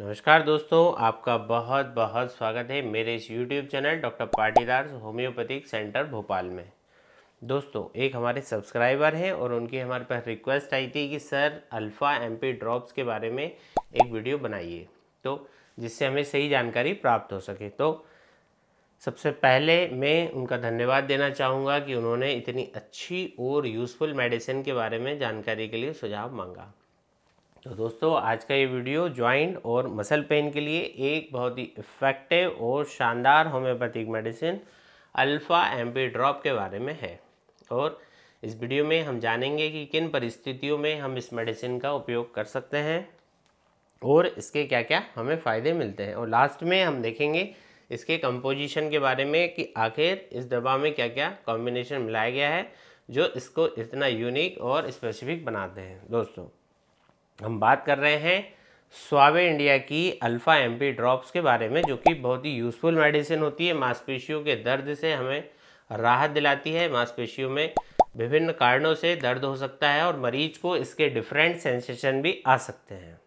नमस्कार दोस्तों, आपका बहुत बहुत स्वागत है मेरे इस YouTube channel doctor Patidar homeopathic centre Bhopal में। दोस्तों, एक हमारे सब्सक्राइबर हैं और उनकी हमारे पास रिक्वेस्ट आई थी कि सर अल्फ़ा एमपी ड्रॉप्स के बारे में एक वीडियो बनाइए, तो जिससे हमें सही जानकारी प्राप्त हो सके। तो सबसे पहले मैं उनका धन्यवाद देना चाहूँगा कि उन्होंने इतनी अच्छी और यूज़फुल मेडिसिन के बारे में जानकारी के लिए सुझाव मांगा। तो दोस्तों, आज का ये वीडियो जॉइंट और मसल पेन के लिए एक बहुत ही इफ़ेक्टिव और शानदार homeopathic medicine alpha MP drop के बारे में है। और इस वीडियो में हम जानेंगे कि किन परिस्थितियों में हम इस मेडिसिन का उपयोग कर सकते हैं और इसके क्या क्या हमें फ़ायदे मिलते हैं। और लास्ट में हम देखेंगे इसके कंपोजिशन के बारे में कि आखिर इस दवा में क्या क्या कॉम्बिनेशन मिलाया गया है जो इसको इतना यूनिक और स्पेसिफिक बनाते हैं। दोस्तों, हम बात कर रहे हैं स्वावे इंडिया की अल्फ़ा एमपी ड्रॉप्स के बारे में, जो कि बहुत ही यूज़फुल मेडिसिन होती है। मांसपेशियों के दर्द से हमें राहत दिलाती है। मांसपेशियों में विभिन्न कारणों से दर्द हो सकता है और मरीज को इसके डिफरेंट सेंसेशन भी आ सकते हैं।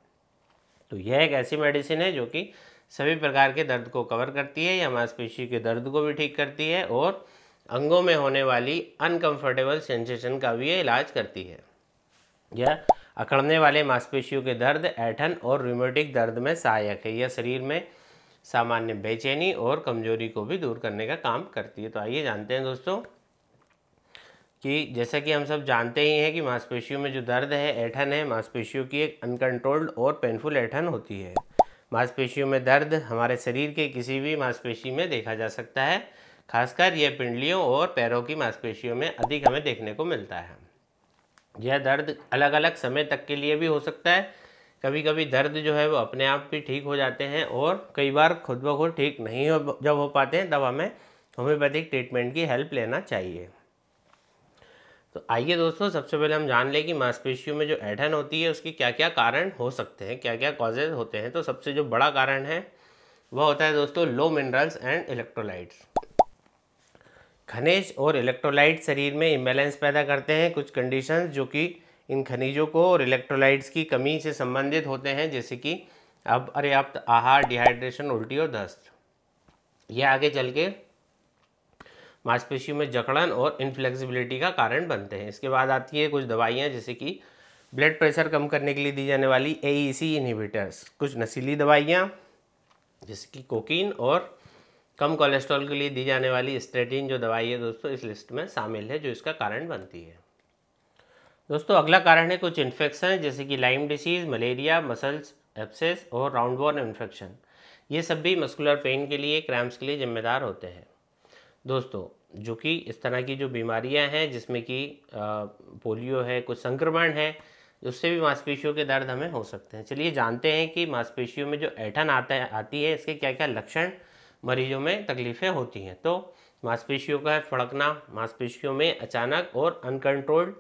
तो यह एक ऐसी मेडिसिन है जो कि सभी प्रकार के दर्द को कवर करती है। यह मांसपेशी के दर्द को भी ठीक करती है और अंगों में होने वाली अनकंफर्टेबल सेंसेशन का भी ये इलाज करती है। यह अकड़ने वाले मांसपेशियों के दर्द, ऐंठन और रूमेटिक दर्द में सहायक है। यह शरीर में सामान्य बेचैनी और कमजोरी को भी दूर करने का काम करती है। तो आइए जानते हैं दोस्तों कि जैसा कि हम सब जानते ही हैं कि मांसपेशियों में जो दर्द है, ऐंठन है, मांसपेशियों की एक अनकंट्रोल्ड और पेनफुल ऐंठन होती है। मांसपेशियों में दर्द हमारे शरीर के किसी भी मांसपेशी में देखा जा सकता है। खासकर यह पिंडलियों और पैरों की मांसपेशियों में अधिक हमें देखने को मिलता है। यह दर्द अलग अलग समय तक के लिए भी हो सकता है। कभी कभी दर्द जो है वो अपने आप भी ठीक हो जाते हैं और कई बार खुद ब खुद ठीक नहीं जब हो पाते हैं, तब हमें होम्योपैथिक ट्रीटमेंट की हेल्प लेना चाहिए। तो आइए दोस्तों, सबसे पहले हम जान लें कि मांसपेशियों में जो ऐंठन होती है उसके क्या क्या कारण हो सकते हैं, क्या क्या कॉजेज होते हैं। तो सबसे जो बड़ा कारण है वह होता है दोस्तों लो मिनरल्स एंड इलेक्ट्रोलाइट्स। खनिज और इलेक्ट्रोलाइट शरीर में इम्बैलेंस पैदा करते हैं। कुछ कंडीशंस जो कि इन खनिजों को और इलेक्ट्रोलाइट्स की कमी से संबंधित होते हैं, जैसे कि अपर्याप्त आहार, डिहाइड्रेशन, उल्टी और दस्त। ये आगे चल के मांसपेशियों में जकड़न और इनफ्लेक्सिबिलिटी का कारण बनते हैं। इसके बाद आती है कुछ दवाइयाँ, जैसे कि ब्लड प्रेशर कम करने के लिए दी जाने वाली AEC इनहिबिटर्स, कुछ नशीली दवाइयाँ जैसे कि कोकीन, और कम कोलेस्ट्रॉल के लिए दी जाने वाली स्टेटिन जो दवाई है दोस्तों इस लिस्ट में शामिल है, जो इसका कारण बनती है। दोस्तों, अगला कारण है कुछ इन्फेक्शन, जैसे कि lime disease, malaria, muscles abscess और राउंड बॉर्न इन्फेक्शन। ये सब भी मस्कुलर पेन के लिए, क्रैम्प्स के लिए जिम्मेदार होते हैं। दोस्तों, जो कि इस तरह की जो बीमारियां हैं, जिसमें कि पोलियो है, कुछ संक्रमण है, उससे भी मांसपेशियों के दर्द हमें हो सकते हैं। चलिए जानते हैं कि मांसपेशियों में जो ऐंठन आती है इसके क्या क्या लक्षण मरीजों में तकलीफ़ें होती हैं। तो मांसपेशियों का फड़कना, मांसपेशियों में अचानक और अनकंट्रोल्ड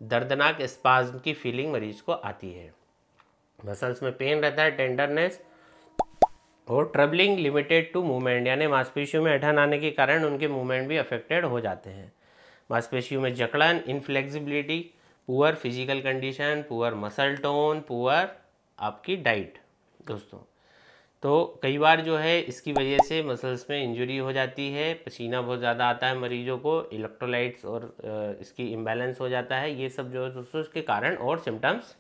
दर्दनाक स्पाज्म की फीलिंग मरीज को आती है। मसल्स में पेन रहता है, टेंडरनेस और ट्रबलिंग लिमिटेड टू मूवमेंट, यानी मांसपेशियों में ऐंठन आने के कारण उनके मूवमेंट भी अफेक्टेड हो जाते हैं। मांसपेशियों में जकड़न, inflexibility, poor physical condition, poor muscle tone, poor आपकी डाइट। दोस्तों, तो कई बार जो है इसकी वजह से मसल्स में इंजरी हो जाती है, पसीना बहुत ज़्यादा आता है मरीजों को, इलेक्ट्रोलाइट्स और इसकी इम्बैलेंस हो जाता है। ये सब जो है दोस्तों इसके कारण और सिम्टम्स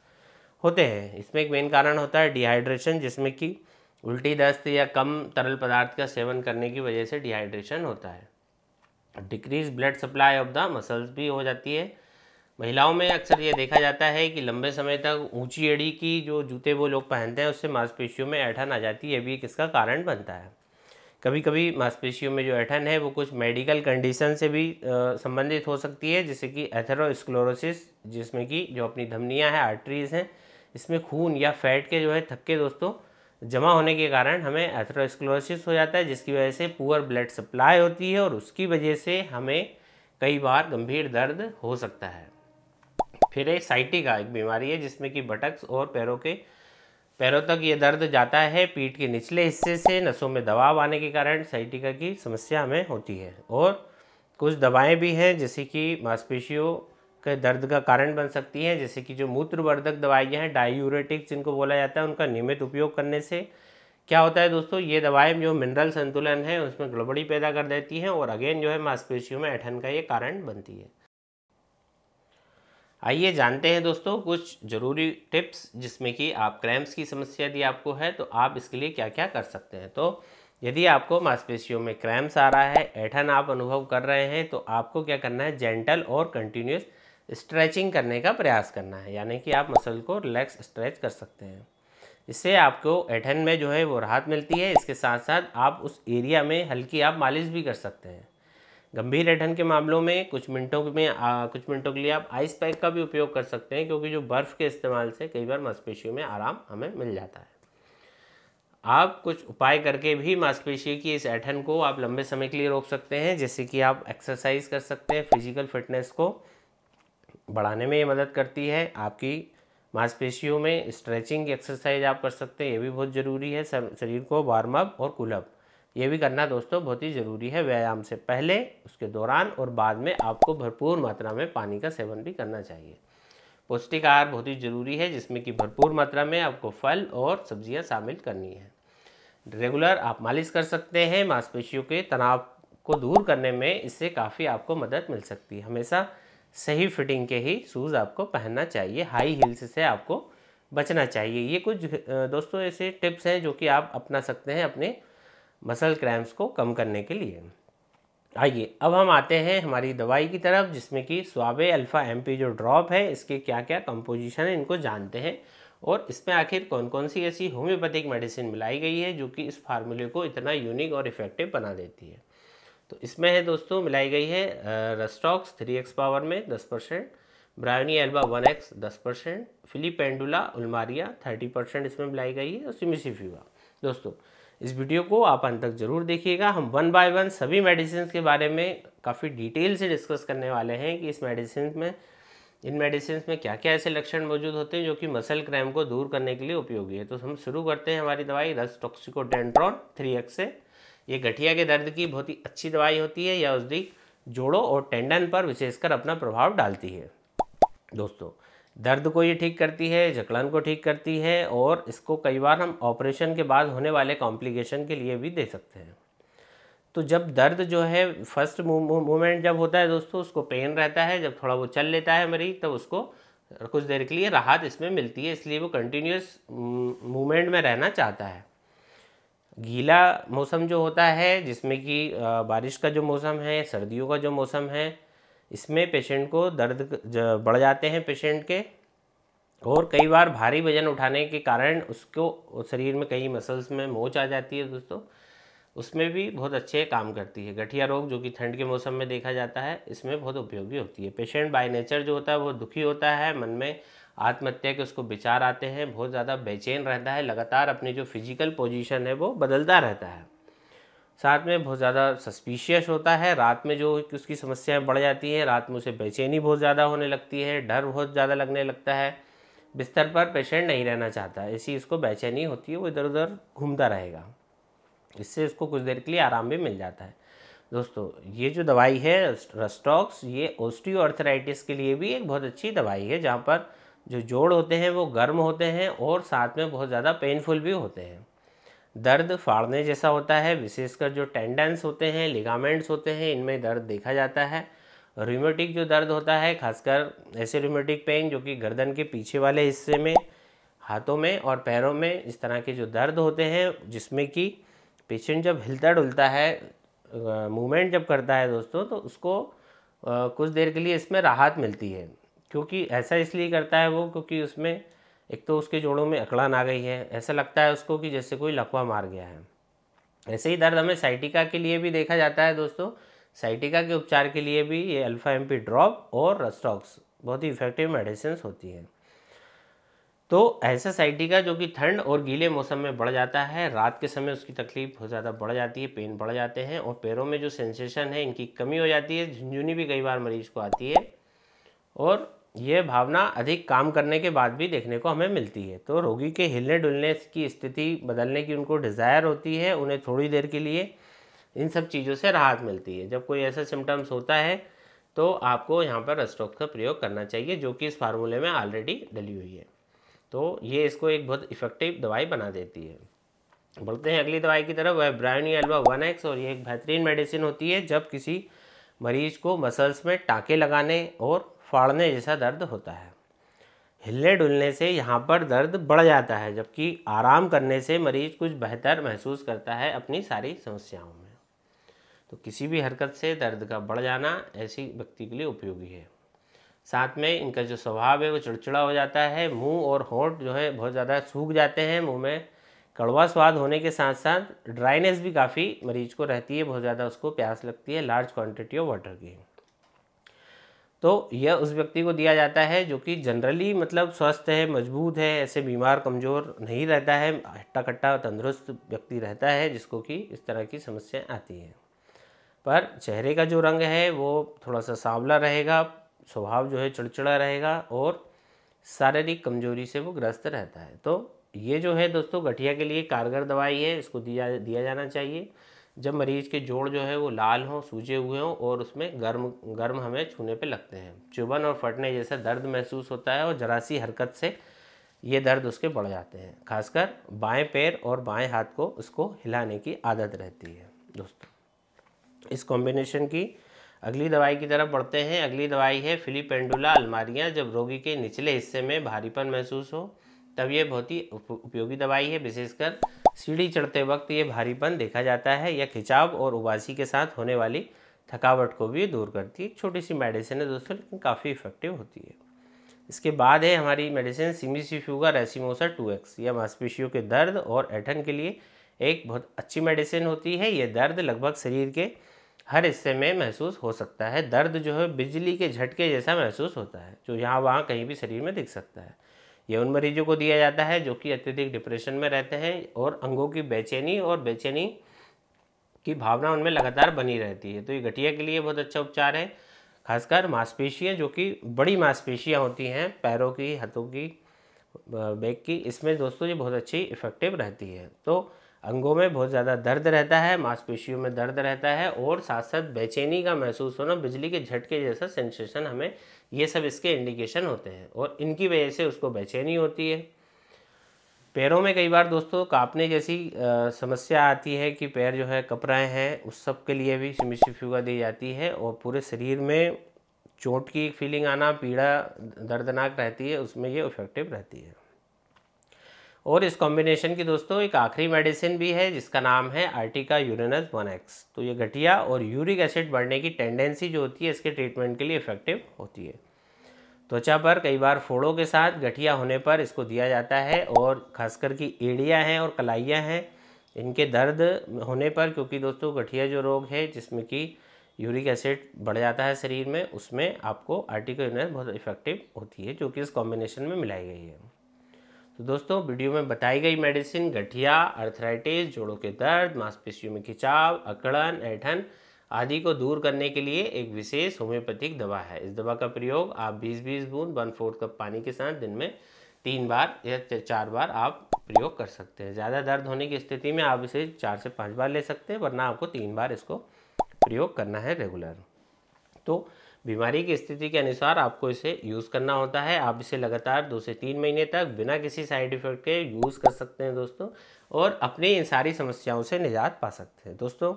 होते हैं। इसमें एक मेन कारण होता है डिहाइड्रेशन, जिसमें कि उल्टी, दस्त या कम तरल पदार्थ का सेवन करने की वजह से डिहाइड्रेशन होता है। Decrease blood supply of the muscles भी हो जाती है। महिलाओं में अक्सर ये देखा जाता है कि लंबे समय तक ऊंची एड़ी की जो जूते वो लोग पहनते हैं उससे मांसपेशियों में ऐंठन आ जाती है। ये भी एक इसका कारण बनता है। कभी कभी मांसपेशियों में जो ऐंठन है वो कुछ मेडिकल कंडीशन से भी संबंधित हो सकती है, जैसे कि एथेरोस्क्लेरोसिस, जिसमें कि जो अपनी धमनियाँ हैं, आर्टरीज हैं, इसमें खून या फैट के जो है थक्के दोस्तों जमा होने के कारण हमें एथेरोस्क्लेरोसिस हो जाता है, जिसकी वजह से पुअर ब्लड सप्लाई होती है और उसकी वजह से हमें कई बार गंभीर दर्द हो सकता है। फिर एक साइटिका एक बीमारी है, जिसमें कि बटक्स और पैरों तक ये दर्द जाता है। पीठ के निचले हिस्से से नसों में दबाव आने के कारण साइटिका की समस्या हमें होती है। और कुछ दवाएं भी हैं, जैसे कि मांसपेशियों के दर्द का कारण बन सकती हैं, जैसे कि जो मूत्रवर्धक दवाइयाँ हैं, डायूरेटिक जिनको बोला जाता है, उनका नियमित उपयोग करने से क्या होता है दोस्तों, ये दवाएं जो मिनरल संतुलन है उसमें गड़बड़ी पैदा कर देती हैं और अगेन जो है मांसपेशियों में ऐंठन का ये कारण बनती है। आइए जानते हैं दोस्तों कुछ ज़रूरी टिप्स, जिसमें कि आप क्रैम्प्स की समस्या यदि आपको है तो आप इसके लिए क्या क्या कर सकते हैं। तो यदि आपको मांसपेशियों में क्रैम्प्स आ रहा है, ऐंठन आप अनुभव कर रहे हैं, तो आपको क्या करना है, जेंटल और कंटिन्यूस स्ट्रेचिंग करने का प्रयास करना है, यानी कि आप मसल को रिलैक्स स्ट्रेच कर सकते हैं। इससे आपको ऐंठन में जो है वो राहत मिलती है। इसके साथ साथ आप उस एरिया में हल्की आप मालिश भी कर सकते हैं। गंभीर ऐंठन के मामलों में कुछ मिनटों के लिए आप आइस पैक का भी उपयोग कर सकते हैं, क्योंकि जो बर्फ़ के इस्तेमाल से कई बार मांसपेशियों में आराम हमें मिल जाता है। आप कुछ उपाय करके भी मांसपेशी की इस ऐंठन को आप लंबे समय के लिए रोक सकते हैं, जैसे कि आप एक्सरसाइज कर सकते हैं। फिजिकल फिटनेस को बढ़ाने में ये मदद करती है। आपकी मांसपेशियों में स्ट्रेचिंग की एक्सरसाइज आप कर सकते हैं, ये भी बहुत ज़रूरी है। शरीर को वार्म अप और कूल अप ये भी करना दोस्तों बहुत ही ज़रूरी है। व्यायाम से पहले, उसके दौरान और बाद में आपको भरपूर मात्रा में पानी का सेवन भी करना चाहिए। पौष्टिक आहार बहुत ही ज़रूरी है, जिसमें कि भरपूर मात्रा में आपको फल और सब्जियां शामिल करनी है। रेगुलर आप मालिश कर सकते हैं, मांसपेशियों के तनाव को दूर करने में इससे काफ़ी आपको मदद मिल सकती है। हमेशा सही फिटिंग के ही शूज़ आपको पहनना चाहिए, हाई हील्स से आपको बचना चाहिए। ये कुछ दोस्तों ऐसे टिप्स हैं जो कि आप अपना सकते हैं अपने मसल क्रैम्प्स को कम करने के लिए। आइए अब हम आते हैं हमारी दवाई की तरफ, जिसमें कि स्वाबे अल्फ़ा MP जो ड्रॉप है, इसके क्या क्या कंपोजिशन है इनको जानते हैं, और इसमें आखिर कौन कौन सी ऐसी होम्योपैथिक मेडिसिन मिलाई गई है जो कि इस फार्मूले को इतना यूनिक और इफेक्टिव बना देती है। तो इसमें है दोस्तों मिलाई गई है रस्टॉक्स 3x पावर में 10%, ब्रायोनी एल्बा 1x 10%, फिलिपेंडुला उल्मारिया 30% इसमें मिलाई गई है, और सिमिसिफिवा। दोस्तों इस वीडियो को आप अंत तक जरूर देखिएगा। हम 1 बाय 1 सभी मेडिसिन के बारे में काफ़ी डिटेल से डिस्कस करने वाले हैं कि इन मेडिसिन में क्या क्या ऐसे लक्षण मौजूद होते हैं जो कि मसल क्रैम्प को दूर करने के लिए उपयोगी है। तो हम शुरू करते हैं हमारी दवाई रसटॉक्सिकोडेंड्रॉन 3x से। ये गठिया के दर्द की बहुत ही अच्छी दवाई होती है। यह औषधि जोड़ों और टेंडन पर विशेषकर अपना प्रभाव डालती है। दोस्तों दर्द को ये ठीक करती है, जकड़न को ठीक करती है, और इसको कई बार हम ऑपरेशन के बाद होने वाले कॉम्प्लिकेशन के लिए भी दे सकते हैं। तो जब दर्द जो है फर्स्ट मूवमेंट जब होता है दोस्तों, उसको पेन रहता है, जब थोड़ा वो चल लेता है मरीज तब उसको कुछ देर के लिए राहत इसमें मिलती है, इसलिए वो कंटिन्यूस मूवमेंट में रहना चाहता है। गीला मौसम जो होता है, जिसमें कि बारिश का जो मौसम है, सर्दियों का जो मौसम है, इसमें पेशेंट को दर्द बढ़ जाते हैं पेशेंट के, और कई बार भारी वजन उठाने के कारण उसको शरीर में कई मसल्स में मोच आ जाती है दोस्तों, उसमें भी बहुत अच्छे काम करती है। गठिया रोग जो कि ठंड के मौसम में देखा जाता है, इसमें बहुत उपयोगी होती है। पेशेंट बाय नेचर जो होता है वो दुखी होता है, मन में आत्महत्या के उसको विचार आते हैं, बहुत ज़्यादा बेचैन रहता है, लगातार अपनी जो फिजिकल पोजीशन है वो बदलता रहता है, साथ में बहुत ज़्यादा सस्पिशियस होता है। रात में जो उसकी समस्याएं बढ़ जाती हैं, रात में उसे बेचैनी बहुत ज़्यादा होने लगती है, डर बहुत ज़्यादा लगने लगता है, बिस्तर पर पेशेंट नहीं रहना चाहता, ऐसी इसको बेचैनी होती है, वो इधर उधर घूमता रहेगा, इससे इसको कुछ देर के लिए आराम भी मिल जाता है। दोस्तों ये जो दवाई है रस्टॉक्स, ये ऑस्टियोआर्थराइटिस के लिए भी एक बहुत अच्छी दवाई है, जहाँ पर जो जोड़ होते हैं वो गर्म होते हैं और साथ में बहुत ज़्यादा पेनफुल भी होते हैं। दर्द फाड़ने जैसा होता है, विशेषकर जो टेंडेंस होते हैं, लिगामेंट्स होते हैं, इनमें दर्द देखा जाता है। रूमेटिक जो दर्द होता है, खासकर ऐसे रूमेटिक पेन जो कि गर्दन के पीछे वाले हिस्से में, हाथों में और पैरों में इस तरह के जो दर्द होते हैं, जिसमें कि पेशेंट जब हिलता डुलता है, मूवमेंट जब करता है दोस्तों, तो उसको कुछ देर के लिए इसमें राहत मिलती है। क्योंकि ऐसा इसलिए करता है वो, क्योंकि उसमें एक तो उसके जोड़ों में अकड़न आ गई है, ऐसा लगता है उसको कि जैसे कोई लकवा मार गया है। ऐसे ही दर्द हमें साइटिका के लिए भी देखा जाता है दोस्तों। साइटिका के उपचार के लिए भी ये अल्फ़ा MP ड्रॉप और रस्टॉक्स बहुत ही इफेक्टिव मेडिसिन होती हैं। तो ऐसा साइटिका जो कि ठंड और गीले मौसम में बढ़ जाता है, रात के समय उसकी तकलीफ बहुत ज़्यादा बढ़ जाती है, पेन बढ़ जाते हैं, और पैरों में जो सेंसेशन है इनकी कमी हो जाती है, झुंझुनी भी कई बार मरीज को आती है, और यह भावना अधिक काम करने के बाद भी देखने को हमें मिलती है। तो रोगी के हिलने डुलने की स्थिति बदलने की उनको डिज़ायर होती है, उन्हें थोड़ी देर के लिए इन सब चीज़ों से राहत मिलती है। जब कोई ऐसा सिम्टम्स होता है तो आपको यहाँ पर रस्टोक्स का प्रयोग करना चाहिए, जो कि इस फार्मूले में ऑलरेडी डली हुई है। तो ये इसको एक बहुत इफेक्टिव दवाई बना देती है। बढ़ते हैं अगली दवाई की तरफ, वह ब्रायोनी अल्वा 1X। और ये एक बेहतरीन मेडिसिन होती है जब किसी मरीज को मसल्स में टाँके लगाने और फाड़ने जैसा दर्द होता है। हिलने डुलने से यहाँ पर दर्द बढ़ जाता है, जबकि आराम करने से मरीज कुछ बेहतर महसूस करता है अपनी सारी समस्याओं में। तो किसी भी हरकत से दर्द का बढ़ जाना ऐसी व्यक्ति के लिए उपयोगी है। साथ में इनका जो स्वभाव है वो चिड़चिड़ा हो जाता है, मुंह और होंठ जो है बहुत ज़्यादा सूख जाते हैं, मुंह में कड़वा स्वाद होने के साथ साथ ड्राइनेस भी काफ़ी मरीज को रहती है, बहुत ज़्यादा उसको प्यास लगती है लार्ज क्वांटिटी ऑफ वाटर की। तो यह उस व्यक्ति को दिया जाता है जो कि जनरली मतलब स्वस्थ है, मजबूत है, ऐसे बीमार कमज़ोर नहीं रहता है, हट्टा कट्टा तंदुरुस्त व्यक्ति रहता है जिसको कि इस तरह की समस्याएं आती हैं। पर चेहरे का जो रंग है वो थोड़ा सा सांवला रहेगा, स्वभाव जो है चिड़चिड़ा रहेगा और शारीरिक कमजोरी से वो ग्रस्त रहता है। तो ये जो है दोस्तों गठिया के लिए कारगर दवाई है, इसको दिया जाना चाहिए जब मरीज के जोड़ जो है वो लाल हों, सूजे हुए हों और उसमें गर्म हमें छूने पे लगते हैं, चुभन और फटने जैसा दर्द महसूस होता है और जरा सी हरकत से ये दर्द उसके बढ़ जाते हैं। खासकर बाएं पैर और बाएं हाथ को उसको हिलाने की आदत रहती है। दोस्तों इस कॉम्बिनेशन की अगली दवाई की तरफ बढ़ते हैं। अगली दवाई है फिलिपेंडुला अल्मारिया। जब रोगी के निचले हिस्से में भारीपन महसूस हो तब ये बहुत ही उपयोगी दवाई है। विशेषकर सीढ़ी चढ़ते वक्त ये भारीपन देखा जाता है। यह खिंचाव और उबासी के साथ होने वाली थकावट को भी दूर करती है। एक छोटी सी मेडिसिन है दोस्तों, लेकिन काफ़ी इफेक्टिव होती है। इसके बाद है हमारी मेडिसिन सिमिसिफ्यूगा रेसिमोसा 2X। यह मांसपेशियों के दर्द और ऐंठन के लिए एक बहुत अच्छी मेडिसिन होती है। यह दर्द लगभग शरीर के हर हिस्से में महसूस हो सकता है। दर्द जो है बिजली के झटके जैसा महसूस होता है, जो यहाँ वहाँ कहीं भी शरीर में दिख सकता है। यह उन मरीजों को दिया जाता है जो कि अत्यधिक डिप्रेशन में रहते हैं और अंगों की बेचैनी की भावना उनमें लगातार बनी रहती है। तो ये गठिया के लिए बहुत अच्छा उपचार है। खासकर मांसपेशियाँ जो कि बड़ी मांसपेशियाँ होती हैं, पैरों की, हाथों की, बैक की, इसमें दोस्तों ये बहुत अच्छी इफेक्टिव रहती है। तो अंगों में बहुत ज़्यादा दर्द रहता है, मांसपेशियों में दर्द रहता है और साथ साथ बेचैनी का महसूस होना, बिजली के झटके जैसा सेंसेशन, हमें ये सब इसके इंडिकेशन होते हैं और इनकी वजह से उसको बेचैनी होती है। पैरों में कई बार दोस्तों कांपने जैसी समस्या आती है कि पैर जो है कँप रहे हैं, उस सब के लिए भी सिमिसिफ्यूगा दी जाती है। और पूरे शरीर में चोट की फीलिंग आना, पीड़ा दर्दनाक रहती है, उसमें ये इफेक्टिव रहती है। और इस कॉम्बिनेशन की दोस्तों एक आखिरी मेडिसिन भी है जिसका नाम है आर्टिका यूरेनस 1X। तो ये गठिया और यूरिक एसिड बढ़ने की टेंडेंसी जो होती है इसके ट्रीटमेंट के लिए इफेक्टिव होती है। त्वचा पर कई बार फोड़ों के साथ गठिया होने पर इसको दिया जाता है और खासकर की एड़ियाँ हैं और कलाइयाँ हैं, इनके दर्द होने पर, क्योंकि दोस्तों गठिया जो रोग है जिसमें कि यूरिक एसिड बढ़ जाता है शरीर में, उसमें आपको आर्टिका यूरेनस बहुत इफेक्टिव होती है, जो कि इस कॉम्बिनेशन में मिलाई गई है। तो दोस्तों वीडियो में बताई गई मेडिसिन गठिया, अर्थराइटिस, जोड़ों के दर्द, मांसपेशियों में खिंचाव, अकड़न, ऐंठन आदि को दूर करने के लिए एक विशेष होम्योपैथिक दवा है। इस दवा का प्रयोग आप 20-20 बूंद 1/4 कप पानी के साथ दिन में 3 बार या 4 बार आप प्रयोग कर सकते हैं। ज़्यादा दर्द होने की स्थिति में आप इसे 4 से 5 बार ले सकते हैं, वरना आपको 3 बार इसको प्रयोग करना है रेगुलर। तो बीमारी की स्थिति के अनुसार आपको इसे यूज़ करना होता है। आप इसे लगातार 2 से 3 महीने तक बिना किसी साइड इफ़ेक्ट के यूज़ कर सकते हैं दोस्तों, और अपनी इन सारी समस्याओं से निजात पा सकते हैं। दोस्तों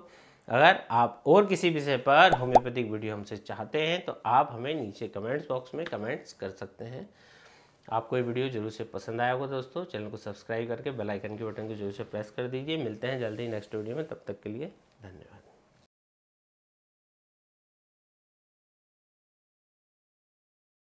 अगर आप और किसी विषय पर होम्योपैथिक वीडियो हमसे चाहते हैं तो आप हमें नीचे कमेंट्स बॉक्स में कमेंट्स कर सकते हैं। आपको ये वीडियो जरूर से पसंद आया होगा दोस्तों। चैनल को सब्सक्राइब करके बेल आइकन के बटन को जरूर से प्रेस कर दीजिए। मिलते हैं जल्दी नेक्स्ट वीडियो में, तब तक के लिए धन्यवाद।